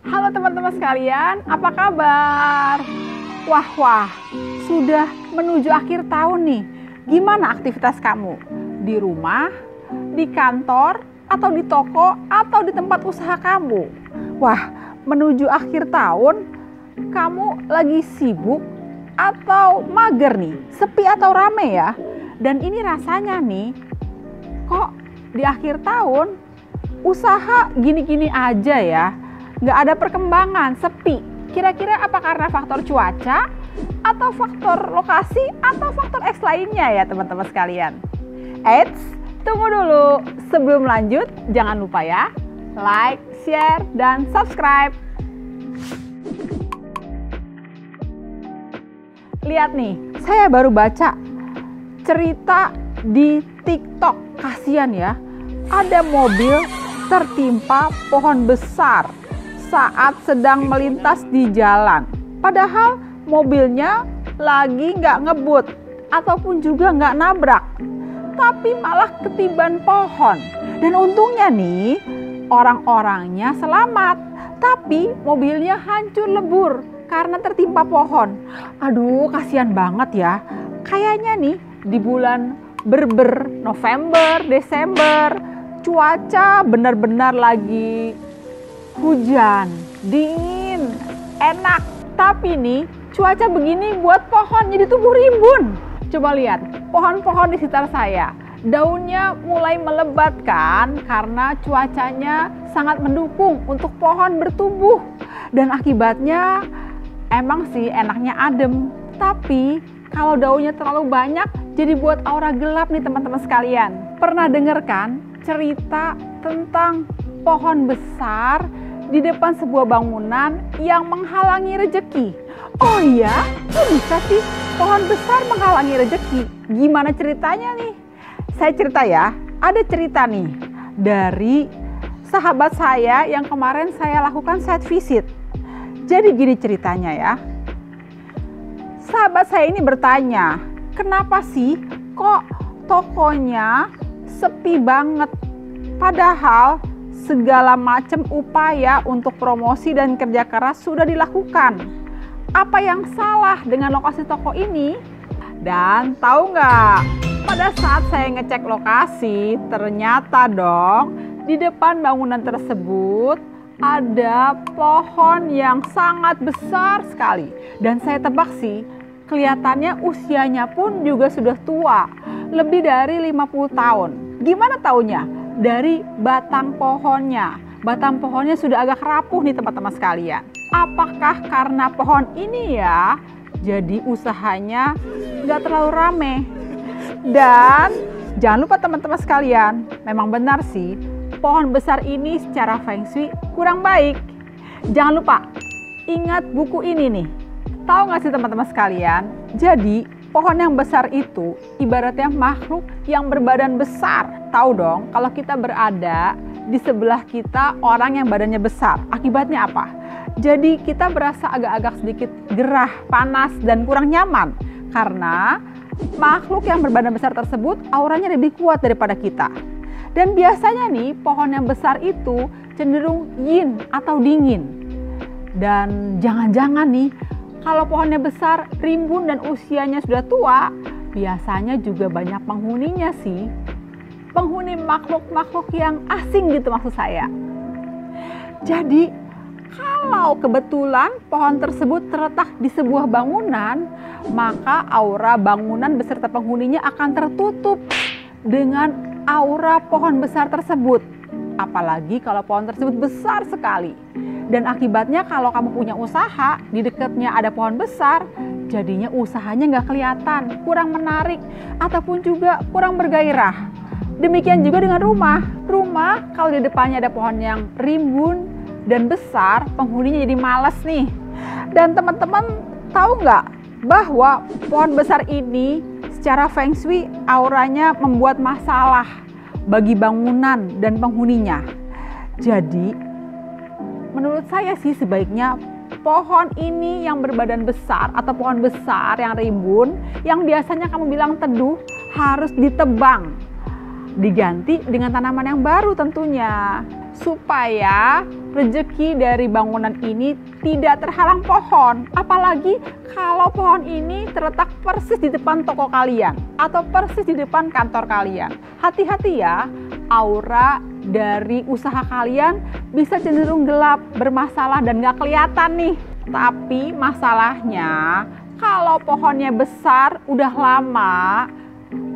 Halo teman-teman sekalian, apa kabar? Wah, sudah menuju akhir tahun nih. Gimana aktivitas kamu? Di rumah, di kantor, atau di toko, atau di tempat usaha kamu? Wah, menuju akhir tahun, kamu lagi sibuk atau mager nih? Sepi atau rame ya? Dan ini rasanya nih, kok di akhir tahun usaha gini-gini aja ya, nggak ada perkembangan, sepi. Kira-kira apa karena faktor cuaca, atau faktor lokasi, atau faktor X lainnya ya teman-teman sekalian? Eits, tunggu dulu. Sebelum lanjut, jangan lupa ya, like, share, dan subscribe. Lihat nih, saya baru baca cerita di TikTok. Kasian ya, ada mobil tertimpa pohon besar saat sedang melintas di jalan. Padahal mobilnya lagi nggak ngebut ataupun juga nggak nabrak, tapi malah ketiban pohon. Dan untungnya nih, orang-orangnya selamat, tapi mobilnya hancur lebur karena tertimpa pohon. Aduh, kasihan banget ya. Kayaknya nih di bulan Berber, November, Desember, cuaca benar-benar lagi hujan, dingin, enak. Tapi nih cuaca begini buat pohon jadi tumbuh rimbun. Coba lihat pohon-pohon di sekitar saya, daunnya mulai melebat kan, karena cuacanya sangat mendukung untuk pohon bertumbuh. Dan akibatnya emang sih enaknya adem, tapi kalau daunnya terlalu banyak jadi buat aura gelap nih teman-teman sekalian. Pernah dengar kan cerita tentang pohon besar di depan sebuah bangunan yang menghalangi rejeki? Oh iya, kok bisa sih pohon besar menghalangi rejeki? Gimana ceritanya nih? Saya cerita ya, ada cerita nih dari sahabat saya yang kemarin saya lakukan site visit. Jadi gini ceritanya ya. Sahabat saya ini bertanya, kenapa sih kok tokonya sepi banget? Padahal segala macam upaya untuk promosi dan kerja keras sudah dilakukan. Apa yang salah dengan lokasi toko ini? Dan tahu nggak, pada saat saya ngecek lokasi, ternyata dong di depan bangunan tersebut ada pohon yang sangat besar sekali. Dan saya tebak sih, kelihatannya usianya pun juga sudah tua, lebih dari 50 tahun. Gimana taunya? Dari batang pohonnya. Batang pohonnya sudah agak rapuh nih teman-teman sekalian. Apakah karena pohon ini ya, jadi usahanya nggak terlalu rame? Dan jangan lupa teman-teman sekalian, memang benar sih, pohon besar ini secara feng shui kurang baik. Jangan lupa, ingat buku ini nih. Tahu nggak sih teman-teman sekalian, jadi pohon yang besar itu ibaratnya makhluk yang berbadan besar. Tahu dong, kalau kita berada di sebelah kita orang yang badannya besar, akibatnya apa? Jadi kita berasa agak-agak sedikit gerah, panas, dan kurang nyaman. Karena makhluk yang berbadan besar tersebut auranya lebih kuat daripada kita. Dan biasanya nih pohon yang besar itu cenderung yin atau dingin. Dan jangan-jangan nih, kalau pohonnya besar, rimbun, dan usianya sudah tua, biasanya juga banyak penghuninya sih. Penghuni makhluk-makhluk yang asing gitu maksud saya. Jadi, kalau kebetulan pohon tersebut terletak di sebuah bangunan, maka aura bangunan beserta penghuninya akan tertutup dengan aura pohon besar tersebut. Apalagi kalau pohon tersebut besar sekali. Dan akibatnya kalau kamu punya usaha, di dekatnya ada pohon besar, jadinya usahanya nggak kelihatan, kurang menarik, ataupun juga kurang bergairah. Demikian juga dengan rumah. Rumah kalau di depannya ada pohon yang rimbun dan besar, penghuninya jadi malas nih. Dan teman-teman tahu nggak bahwa pohon besar ini secara feng shui auranya membuat masalah bagi bangunan dan penghuninya. Jadi menurut saya sih sebaiknya pohon ini yang berbadan besar atau pohon besar yang rimbun, yang biasanya kamu bilang teduh, harus ditebang. Diganti dengan tanaman yang baru tentunya. Supaya rezeki dari bangunan ini tidak terhalang pohon. Apalagi kalau pohon ini terletak persis di depan toko kalian atau persis di depan kantor kalian. Hati-hati ya, aura dari usaha kalian bisa cenderung gelap, bermasalah dan gak kelihatan nih. Tapi masalahnya kalau pohonnya besar, udah lama,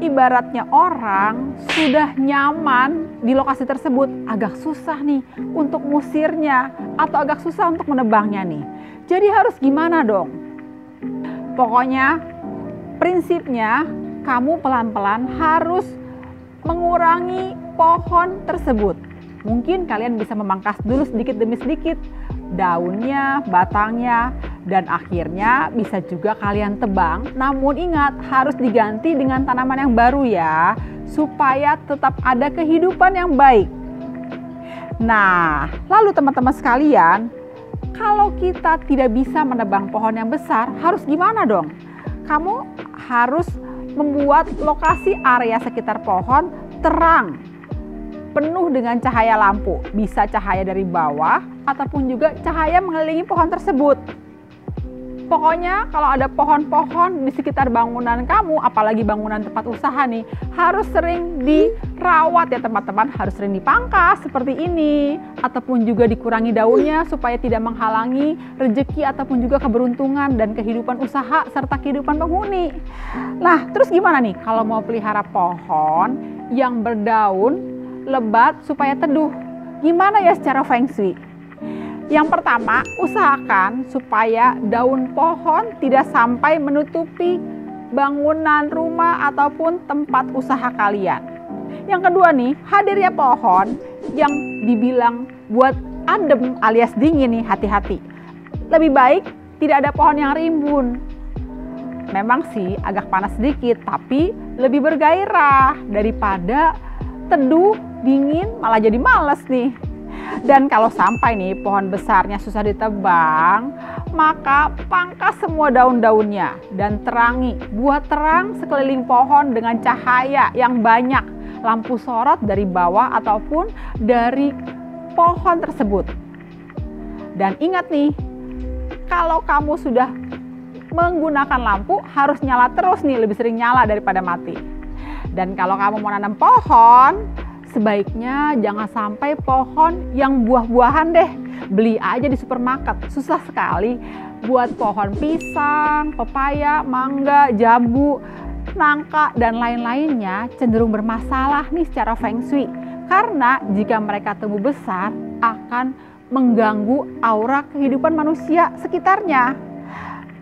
ibaratnya orang sudah nyaman di lokasi tersebut, agak susah nih untuk ngusirnya atau agak susah untuk menebangnya nih. Jadi harus gimana dong? Pokoknya prinsipnya kamu pelan-pelan harus mengurangi pohon tersebut. Mungkin kalian bisa memangkas dulu sedikit demi sedikit daunnya, batangnya, dan akhirnya bisa juga kalian tebang. Namun ingat, harus diganti dengan tanaman yang baru ya, supaya tetap ada kehidupan yang baik. Nah, lalu teman-teman sekalian, kalau kita tidak bisa menebang pohon yang besar, harus gimana dong? Kamu harus membuat lokasi area sekitar pohon terang, penuh dengan cahaya lampu, bisa cahaya dari bawah ataupun juga cahaya mengelilingi pohon tersebut. Pokoknya kalau ada pohon-pohon di sekitar bangunan kamu, apalagi bangunan tempat usaha nih, harus sering dirawat ya teman-teman, harus sering dipangkas seperti ini, ataupun juga dikurangi daunnya supaya tidak menghalangi rezeki ataupun juga keberuntungan dan kehidupan usaha serta kehidupan penghuni. Nah, terus gimana nih kalau mau pelihara pohon yang berdaun lebat supaya teduh? Gimana ya secara feng shui? Yang pertama, usahakan supaya daun pohon tidak sampai menutupi bangunan rumah ataupun tempat usaha kalian. Yang kedua nih, hadirnya pohon yang dibilang buat adem alias dingin nih, hati-hati. Lebih baik tidak ada pohon yang rimbun. Memang sih agak panas sedikit, tapi lebih bergairah daripada teduh, dingin, malah jadi males nih. Dan kalau sampai nih pohon besarnya susah ditebang, maka pangkas semua daun-daunnya dan terangi, buat terang sekeliling pohon dengan cahaya yang banyak, lampu sorot dari bawah ataupun dari pohon tersebut. Dan ingat nih, kalau kamu sudah menggunakan lampu harus nyala terus nih, lebih sering nyala daripada mati. Dan kalau kamu mau nanam pohon, sebaiknya jangan sampai pohon yang buah-buahan deh. Beli aja di supermarket, susah sekali buat pohon pisang, pepaya, mangga, jambu, nangka, dan lain-lainnya cenderung bermasalah nih secara feng shui. Karena jika mereka tumbuh besar akan mengganggu aura kehidupan manusia sekitarnya.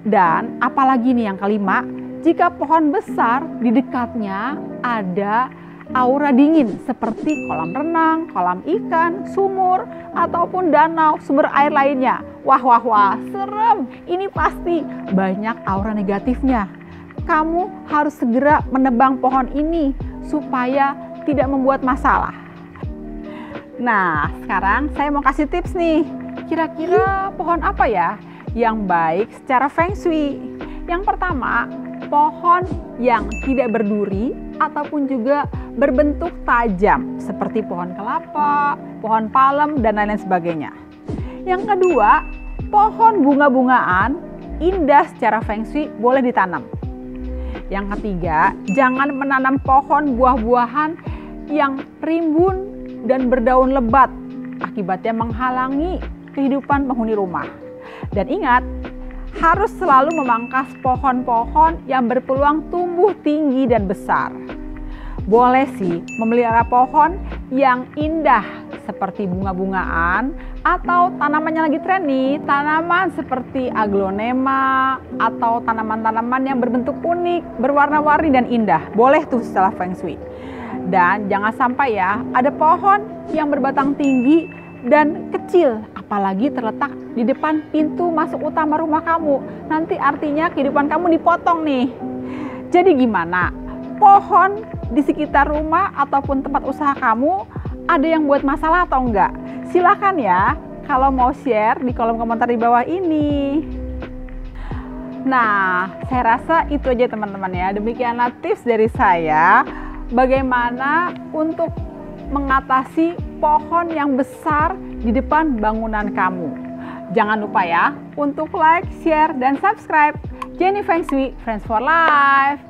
Dan apalagi nih yang kelima, jika pohon besar di dekatnya ada aura dingin seperti kolam renang, kolam ikan, sumur, ataupun danau, sumber air lainnya. Wah, serem. Ini pasti banyak aura negatifnya. Kamu harus segera menebang pohon ini supaya tidak membuat masalah. Nah, sekarang saya mau kasih tips nih. Kira-kira pohon apa ya yang baik secara feng shui? Yang pertama, pohon yang tidak berduri ataupun juga berbentuk tajam seperti pohon kelapa, pohon palem, dan lain-lain sebagainya. Yang kedua, pohon bunga-bungaan indah secara feng shui boleh ditanam. Yang ketiga, jangan menanam pohon buah-buahan yang rimbun dan berdaun lebat, akibatnya menghalangi kehidupan penghuni rumah. Dan ingat, harus selalu memangkas pohon-pohon yang berpeluang tumbuh tinggi dan besar. Boleh sih memelihara pohon yang indah seperti bunga-bungaan atau tanamannya lagi tren nih, tanaman seperti aglonema atau tanaman-tanaman yang berbentuk unik, berwarna-warni dan indah. Boleh tuh setelah feng shui. Dan jangan sampai ya ada pohon yang berbatang tinggi dan kecil, apalagi terletak di depan pintu masuk utama rumah kamu. Nanti artinya kehidupan kamu dipotong nih. Jadi gimana? Pohon di sekitar rumah ataupun tempat usaha kamu ada yang buat masalah atau enggak? Silakan ya kalau mau share di kolom komentar di bawah ini. Nah, saya rasa itu aja teman-teman ya. Demikianlah tips dari saya bagaimana untuk mengatasi pohon yang besar di depan bangunan kamu. Jangan lupa ya untuk like, share, dan subscribe. Jenny Feng Shui, Friends for Life.